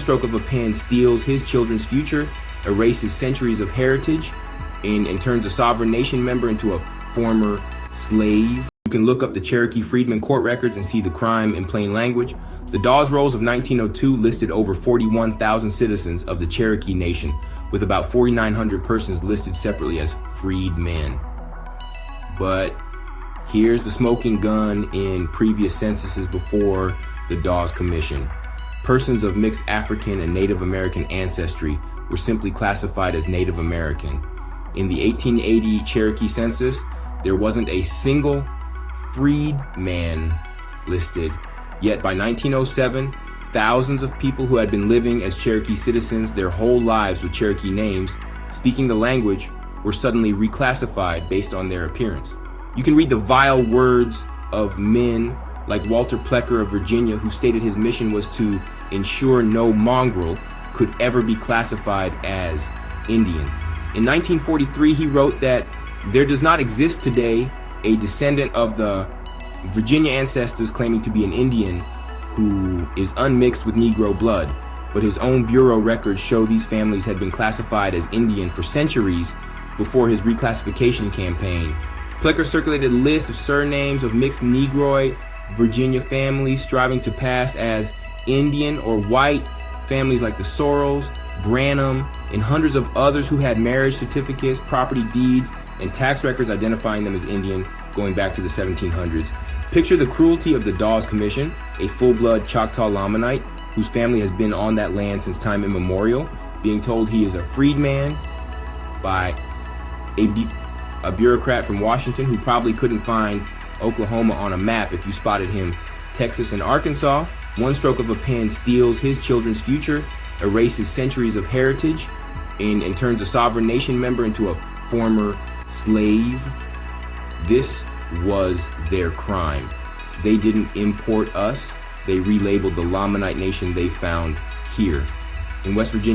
stroke of a pen steals his children's future, erases centuries of heritage, and turns a sovereign nation member into a former slave. You can look up the Cherokee Freedmen court records and see the crime in plain language. The Dawes Rolls of 1902 listed over 41,000 citizens of the Cherokee Nation, with about 4,900 persons listed separately as freedmen. But here's the smoking gun in previous censuses before the Dawes Commission. Persons of mixed African and Native American ancestry were simply classified as Native American. In the 1880 Cherokee Census, there wasn't a single freedman listed. Yet by 1907, thousands of people who had been living as Cherokee citizens their whole lives with Cherokee names, speaking the language, were suddenly reclassified based on their appearance. You can read the vile words of men like Walter Plecker of Virginia, who stated his mission was to ensure no mongrel could ever be classified as Indian. In 1943, he wrote that there does not exist today a descendant of the Virginia ancestors claiming to be an Indian who is unmixed with Negro blood, but his own bureau records show these families had been classified as Indian for centuries before his reclassification campaign. Plecker circulated a list of surnames of mixed Negroid Virginia families striving to pass as Indian or white, families like the Sorrells, Branham, and hundreds of others who had marriage certificates, property deeds, and tax records identifying them as Indian going back to the 1700s. Picture the cruelty of the Dawes Commission, a full-blood Choctaw Lamanite whose family has been on that land since time immemorial, being told he is a freedman by a bureaucrat from Washington who probably couldn't find Oklahoma on a map if you spotted him. Texas and Arkansas, one stroke of a pen steals his children's future, erases centuries of heritage, and turns a sovereign nation member into a former slave. This was their crime. They didn't import us. They relabeled the Lamanite nation they found here. In West Virginia,